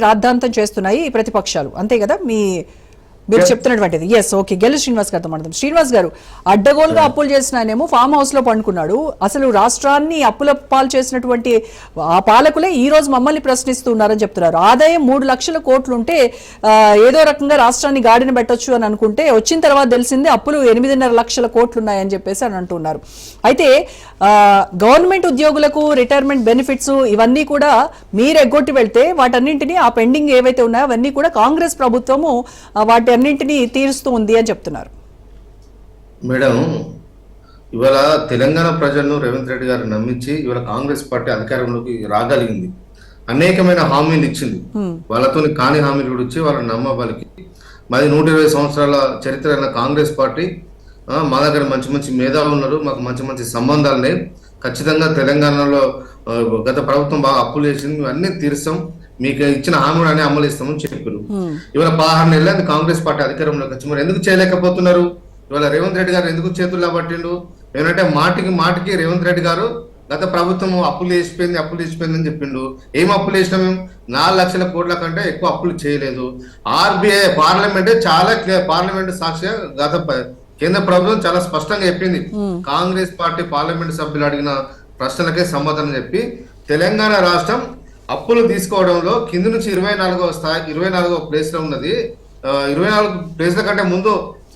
రాద్ధాంతం చేస్తున్నాయి ఈ ప్రతిపక్షాలు, అంతే కదా మీరు చెప్తున్నటువంటిది? Yes, okay. గెలు శ్రీనివాస్ గారితో మాట్లాడదాం. శ్రీనివాస్ గారు, అడ్డగోలుగా అప్పులు చేసిన ఆయనేమో ఫామ్ హౌస్ లో పండుకున్నాడు. అసలు రాష్ట్రాన్ని అప్పుల పాలు చేసినటువంటి ఆ పాలకులే ఈ రోజు మమ్మల్ని ప్రశ్నిస్తున్నారని చెప్తున్నారు. ఆదాయం 3 లక్షల కోట్లు ఉంటే ఏదో రకంగా రాష్ట్రాన్ని గాడిన పెట్టొచ్చు అని అనుకుంటే వచ్చిన తర్వాత తెలిసింది అప్పులు 8.5 లక్షల కోట్లు ఉన్నాయని చెప్పేసి అని అంటున్నారు. అయితే గవర్నమెంట్ ఉద్యోగులకు రిటైర్మెంట్ బెనిఫిట్స్ ఇవన్నీ కూడా మీరు ఎగ్గొట్టి వెళ్తే వాటన్నింటినీ, ఆ పెండింగ్ ఏవైతే ఉన్నాయో అవన్నీ కూడా కాంగ్రెస్ ప్రభుత్వము వాటి అన్నింటినీ తీరుస్తూ ఉంది అని చెప్తున్నారు. మేడం, ఇవాళ తెలంగాణ ప్రజలను రేవంత్ రెడ్డి గారు నమ్మించి ఇవాళ కాంగ్రెస్ పార్టీ అధికారంలోకి రాగలిగింది. అనేకమైన హామీలు ఇచ్చింది. వాళ్ళతో కాని హామీలు కూడా ఇచ్చి వాళ్ళని నమ్మబలికి మాది 120 సంవత్సరాల చరిత్ర అయిన కాంగ్రెస్ పార్టీ. మా దగ్గర మంచి మంచి మేధావులు ఉన్నారు, మాకు మంచి మంచి సంబంధాలు లేవు. ఖచ్చితంగా తెలంగాణలో గత ప్రభుత్వం బాగా అప్పులు చేసింది, అన్ని తీరుస్తాం, మీకు ఇచ్చిన హామీలు అనే అమలు ఇస్తామని చెప్పారు. ఇవాళ 16 నెలలు కాంగ్రెస్ పార్టీ అధికారంలోకి వచ్చి మరి ఎందుకు చేయలేకపోతున్నారు? ఇవాళ రేవంత్ రెడ్డి గారు ఎందుకు చేతుల్లో పట్టిండు? ఏమంటే మాటికి రేవంత్ రెడ్డి గారు గత ప్రభుత్వం అప్పులు వేసిపోయింది అని చెప్పిండు. ఏం అప్పులు వేసినా మేము 4 లక్షల కోట్ల కంటే ఎక్కువ అప్పులు చేయలేదు. ఆర్బీఐ పార్లమెంట్ చాలా పార్లమెంట్ సాక్షిగా గత కేంద్ర ప్రభుత్వం చాలా స్పష్టంగా చెప్పింది. కాంగ్రెస్ పార్టీ పార్లమెంట్ సభ్యులు అడిగిన ప్రశ్నలకే సమాధానం చెప్పి తెలంగాణ రాష్ట్రం అప్పులు తీసుకోవడంలో కింద నుంచి 24వ ప్లేస్ లో ఉన్నది. 24 ప్లేస్ల కంటే ముందు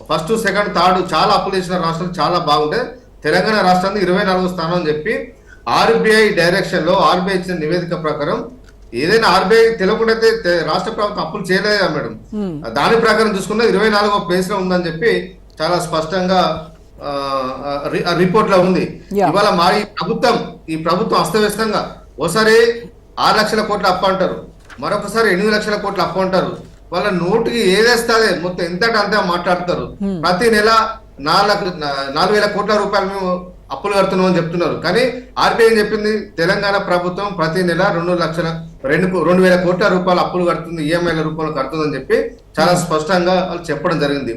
ఫస్ట్, సెకండ్, థర్డ్ చాలా అప్పులు చేసిన రాష్ట్రాలు చాలా బాగుంటే తెలంగాణ రాష్ట్రాన్ని 24వ స్థానం అని చెప్పి ఆర్బీఐ డైరెక్షన్ లో ఆర్బీఐ ఇచ్చిన నివేదిక ప్రకారం ఏదైనా ఆర్బీఐ తెలియకుండా రాష్ట్ర ప్రభుత్వం అప్పులు చేయలేదా మేడం? దాని ప్రకారం చూసుకున్నా 24వ ప్లేస్ లో ఉందని చెప్పి చాలా స్పష్టంగా రిపోర్ట్ లో ఉంది. ఇవాళ మా ఈ ప్రభుత్వం అస్తవ్యస్తంగా ఓసారి 6 లక్షల కోట్ల అప్పు అంటారు, మరొకసారి 8 లక్షల కోట్ల అప్పు అంటారు. వాళ్ళ నోటికి ఏదేస్తాదే మొత్తం ఎంతటా అంతే మాట్లాడతారు. ప్రతి నెల 4,000 కోట్ల రూపాయలు మేము అప్పులు కడుతున్నాం అని చెప్తున్నారు. కానీ ఆర్బీఐ చెప్పింది తెలంగాణ ప్రభుత్వం ప్రతి నెల 2,000 కోట్ల రూపాయలు అప్పులు కడుతుంది, ఈఎంఐల రూపంలో కడుతుందని చెప్పి చాలా స్పష్టంగా వాళ్ళు చెప్పడం జరిగింది.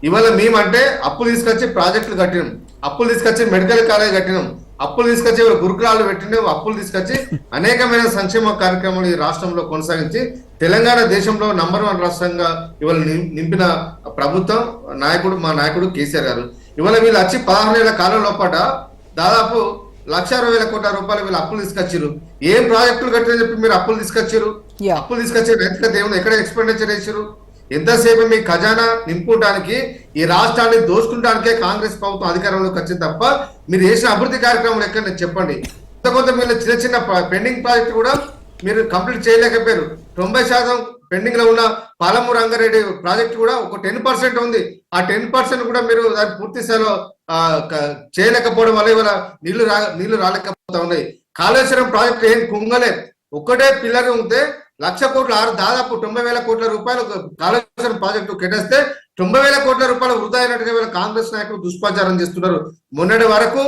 ఇవాళ మేమంటే అప్పులు తీసుకొచ్చి ప్రాజెక్టులు కట్టినాం, అప్పులు తీసుకొచ్చి మెడికల్ కాలేజ్ కట్టినాం, అప్పులు తీసుకొచ్చి గురుకులాలు పెట్టినాం, అప్పులు తీసుకొచ్చి అనేకమైన సంక్షేమ కార్యక్రమాలు ఈ రాష్ట్రంలో కొనసాగించి తెలంగాణ దేశంలో నంబర్ 1 రాష్ట్రంగా ఇవాళ నింపిన ప్రభుత్వం మా నాయకుడు కేసీఆర్ గారు. ఇవాళ వీళ్ళు వచ్చి 16 నెలల కాలంలో పాట దాదాపు 1,60,000 కోట్ల రూపాయలు వీళ్ళు అప్పులు తీసుకొచ్చారు. ఏం ప్రాజెక్టులు కట్టినని చెప్పి మీరు అప్పులు తీసుకొచ్చారు? అప్పులు తీసుకొచ్చి రైతుల దేవుని ఎక్కడ ఎక్స్పెండిచర్ చేశారు? ఎంతసేపు మీ ఖజానా నింపుకోవడానికి, ఈ రాష్ట్రాన్ని దోచుకుంటానికే కాంగ్రెస్ ప్రభుత్వం అధికారంలోకి వచ్చింది తప్ప మీరు చేసిన అభివృద్ధి కార్యక్రమాలు ఎక్కడ చెప్పండి. కొంత మీరు చిన్న పెండింగ్ ప్రాజెక్ట్ కూడా మీరు కంప్లీట్ చేయలేకపోయారు. 90% పెండింగ్ లో ఉన్న పాలమూరు రంగారెడ్డి ప్రాజెక్ట్ కూడా ఒక 10% ఉంది. ఆ 10% కూడా మీరు దాన్ని పూర్తి స్థాయిలో చేయలేకపోవడం వల్ల ఇవాళ నీళ్లు రాలేకపోతా ఉన్నాయి. కాళేశ్వరం ప్రాజెక్ట్ ఏం కుంగలే, ఒక్కటే పిల్లర్ ఉంటే 1,00,000 కోట్ల దాదాపు 90,000 కోట్ల రూపాయలు కాళేశ్వరం ప్రాజెక్టు కేటాయిస్తే 90,000 కోట్ల రూపాయలు వృధా అయినట్టుగా వీళ్ళ కాంగ్రెస్ నాయకులు దుష్ప్రచారం చేస్తున్నారు. మొన్నటి వరకు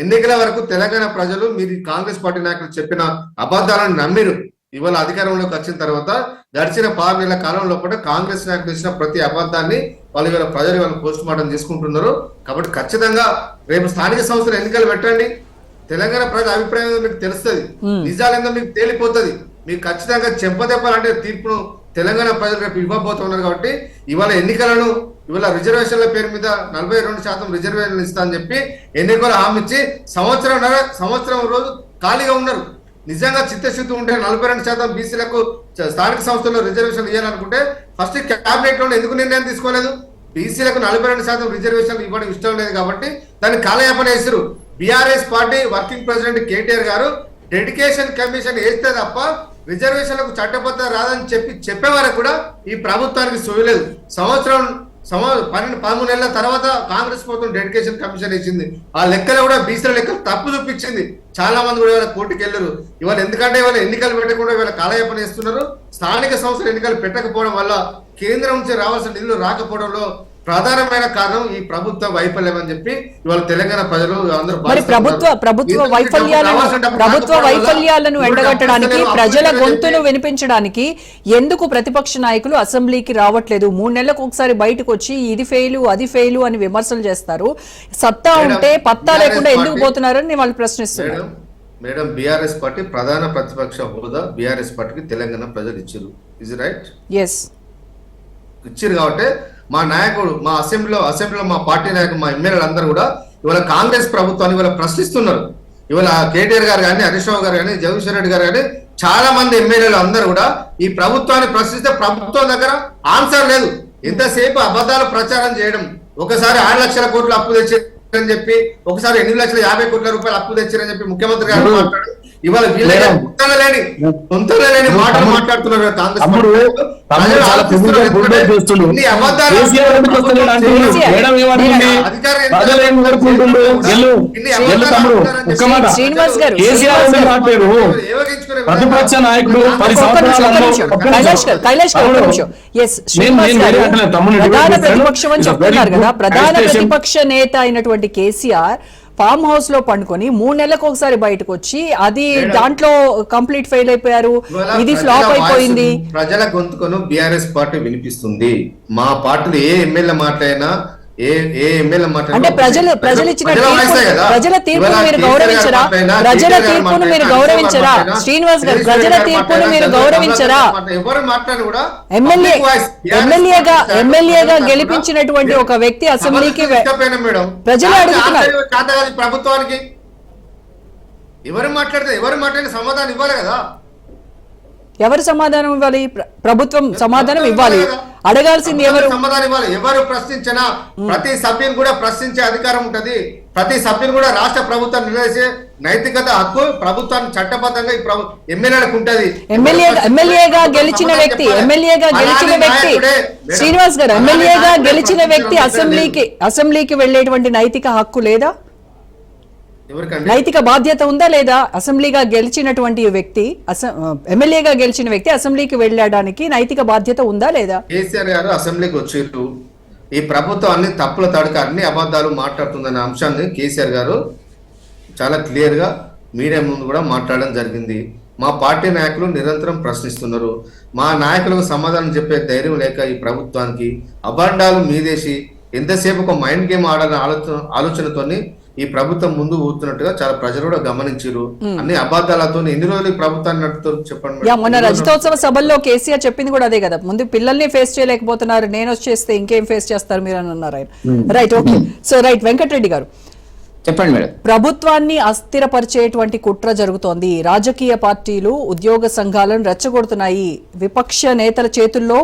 ఎన్నికల వరకు తెలంగాణ ప్రజలు మీరు కాంగ్రెస్ పార్టీ నాయకులు చెప్పిన అబద్ధాలను నమ్మిరు. ఇవాళ అధికారంలోకి వచ్చిన తర్వాత గడిచిన 6 నెలల కాలంలో కూడా కాంగ్రెస్ నాయకులు ఇచ్చిన ప్రతి అబద్ధాన్ని వాళ్ళు ఇవాళ ప్రజలు వాళ్ళు పోస్ట్ మార్టం చేసుకుంటున్నారు. కాబట్టి ఖచ్చితంగా రేపు స్థానిక సంస్థల ఎన్నికలు పెట్టండి, తెలంగాణ ప్రజల అభిప్రాయం మీకు తెలుస్తుంది, నిజాలేందో మీకు తేలిపోతుంది. మీకు ఖచ్చితంగా చెంపదెప్పాలంటే తీర్పును తెలంగాణ ప్రజలు రేపు ఇవ్వబోతున్నారు. కాబట్టి ఇవాళ ఎన్నికలను ఇవాళ రిజర్వేషన్ల పేరు మీద 42% రిజర్వేషన్లు ఇస్తా అని చెప్పి ఎన్నికలు హామీ ఇచ్చి సంవత్సరం రోజు ఖాళీగా ఉన్నారు. నిజంగా చిత్తశుద్ధి ఉంటే 42% బీసీలకు స్థానిక సంస్థల్లో రిజర్వేషన్లు ఇవ్వాలనుకుంటే ఫస్ట్ క్యాబినెట్ లో ఎందుకు నిర్ణయం తీసుకోలేదు? బీసీలకు 42% రిజర్వేషన్లు ఇవ్వడం ఇష్టం లేదు కాబట్టి దాన్ని కాలయాపన చేశారు. BRS party working president KTR గారు డెడికేషన్ కమిషన్ వేస్తే తప్ప రిజర్వేషన్లకు చట్టబద్ధ రాదని చెప్పే వరకు కూడా ఈ ప్రభుత్వానికి సోయలేదు. 13 నెలల తర్వాత కాంగ్రెస్ ప్రభుత్వం డెడికేషన్ కమిషన్ వేసింది. ఆ లెక్కలు కూడా బీసీల లెక్కలు తప్పు చూపించింది. చాలా మంది కూడా ఇవాళ కోర్టుకు వెళ్ళారు. ఇవాళ ఎందుకంటే ఇవాళ ఎన్నికలు పెట్టకుండా ఇవాళ కాలయాపన చేస్తున్నారు. స్థానిక సంస్థల ఎన్నికలు పెట్టకపోవడం వల్ల కేంద్రం నుంచి రావాల్సిన నిధులు రాకపోవడంలో ప్రధానమైన కారణం ఈ ప్రభుత్వ వైఫల్యం అని చెప్పి ఇవాళ తెలంగాణ ప్రజలు అందరూ ప్రభుత్వ వైఫల్యాలను ఎండగట్టడానికి, ప్రజల గొంతును వినిపించడానికి ఎందుకు ప్రతిపక్ష నాయకులు అసెంబ్లీకి రావట్లేదు? 3 నెలలకు ఒకసారి బయటకు వచ్చి ఇది ఫెయిలు అది ఫెయిలు అని విమర్శలు చేస్తారు. సత్తా ఉంటే పత్తా లేకుండా ఎందుకు పోతున్నారని వాళ్ళు ప్రశ్నిస్తున్నారు. మేడం, బీఆర్ఎస్ పార్టీ ప్రధాన ప్రతిపక్ష హోదా బీఆర్ఎస్ పార్టీకి తెలంగాణ ప్రజలు ఇచ్చారు. ఇజ్ రైట్ ఎస్ ఇచ్చారు కాబట్టి మా నాయకుడు మా అసెంబ్లీలో మా పార్టీ నాయకుడు మా ఎమ్మెల్యేలు అందరూ కూడా ఇవాళ కాంగ్రెస్ ప్రభుత్వాన్ని ఇవాళ ప్రశ్నిస్తున్నారు. ఇవాళ కేటీఆర్ గారు కానీ హరీష్ రావు గారు కానీ జగదీశ్వర్ రెడ్డి గారు కానీ చాలా మంది ఎమ్మెల్యేలు అందరూ కూడా ఈ ప్రభుత్వాన్ని ప్రశ్నిస్తే ప్రభుత్వం దగ్గర ఆన్సర్ లేదు. ఎంతసేపు అబద్ధాలు ప్రచారం చేయడం, ఒకసారి 6 లక్షల కోట్లు అప్పు తెచ్చారని చెప్పి, ఒకసారి 8,50,000 కోట్ల రూపాయలు అప్పు తెచ్చారని చెప్పి ముఖ్యమంత్రి గారు మాట్లాడు. ఇవాళ లేని మాటలు మాట్లాడుతున్నారు కాంగ్రెస్. శ్రీనివాస్ గారు ప్రతిపక్ష నాయకుడు కైలాష్ గారు ఒక నిమిషం. ఎస్ శ్రీనివాస్ గారు ప్రధాన ప్రతిపక్షం అని చెప్తున్నారు కదా, ప్రధాన ప్రతిపక్ష నేత అయినటువంటి కేసీఆర్ ఫామ్ హౌస్ లో పండుకొని 3 నెలలకు ఒకసారి బయటకు వచ్చి అది దాంట్లో కంప్లీట్ ఫెయిల్ అయిపోయారు, ఇది ఫ్లాప్ అయిపోయింది. ప్రజల గొంతుకను బీఆర్ఎస్ పార్టీ వినిపిస్తుంది. మా పార్టీలో ఏ ఎమ్మెల్యే మాట్లాడినా అంటే ప్రజలు ఇచ్చిన ప్రజల తీర్పును మీరు గౌరవించరా? ప్రజల తీర్పును మీరు గౌరవించరా శ్రీనివాస్ గారు? ప్రజల తీర్పును మీరు గౌరవించరా? ఎమ్మెల్యేగా గెలిపించినటువంటి ఒక వ్యక్తి అసెంబ్లీకి ప్రజలు అడుగుతున్నారు. ప్రభుత్వానికి ఎవరు మాట్లాడిన సమాధానం ఇవ్వాలి కదా. ఎవరు సమాధానం ఇవ్వాలి? ప్రభుత్వం సమాధానం ఇవ్వాలి. అడగాల్సింది ఎవరు? సమాధానం ఇవ్వాలి. ఎవరు ప్రశ్నించినా ప్రతి సభ్యుని కూడా ప్రశ్నించే అధికారం ఉంటది. ప్రతి సభ్యుని కూడా రాష్ట్ర ప్రభుత్వం నిర్వహించే నైతికత హక్కు ప్రభుత్వాన్ని చట్టబద్ధంగా ఎమ్మెల్యేలకు ఉంటది. ఎమ్మెల్యేగా గెలిచిన వ్యక్తి శ్రీనివాస్ గారు, ఎమ్మెల్యేగా గెలిచిన వ్యక్తి అసెంబ్లీకి వెళ్ళేటువంటి నైతిక హక్కు లేదా? నైతిక బాధ్యత ఉందా లేదా? అసెంబ్లీగా గెలిచినటువంటి వ్యక్తి, ఎమ్మెల్యేగా గెలిచిన వ్యక్తి అసెంబ్లీకి వెళ్ళడానికి నైతిక బాధ్యత ఉందా లేదా? కేసీఆర్ గారు అసెంబ్లీకి వచ్చేట్టు ఈ ప్రభుత్వం అన్ని తప్పుల తడక అన్ని అబద్ధాలు మాట్లాడుతుందనే అంశాన్ని కేసీఆర్ గారు చాలా క్లియర్ గా మీడియా ముందు కూడా మాట్లాడడం జరిగింది. మా పార్టీ నాయకులు నిరంతరం ప్రశ్నిస్తున్నారు. మా నాయకులకు సమాధానం చెప్పే ధైర్యం లేక ఈ ప్రభుత్వానికి అభండాలు మీదేసి ఎంతసేపు ఒక మైండ్ గేమ్ ఆడాలనే ఆలోచనతోని ఈ ప్రభుత్వం ముందు పోతున్నట్టుగా చాలా ప్రజలు కూడా గమనించారు. అన్ని అబద్ధాలతో ఎన్ని రోజులు ఈ ప్రభుత్వాన్ని నడుపుతారు చెప్పండి. మొన్న రజతోత్సవ సభల్లో కేసీఆర్ చెప్పింది కూడా అదే కదా, ముందు పిల్లల్ని ఫేస్ చేయలేకపోతున్నారు, నేను వచ్చేస్తే ఇంకేం ఫేస్ చేస్తారు మీరు అని అన్నారు ఆయన. Right, okay. So right, Venkatareddy garu చెప్పండి మేడం. ప్రభుత్వాన్ని అస్థిరపరిచేటువంటి కుట్ర జరుగుతోంది. రాజకీయ పార్టీలు ఉద్యోగ సంఘాలను రెచ్చగొడుతున్నాయి. విపక్ష నేతల చేతుల్లో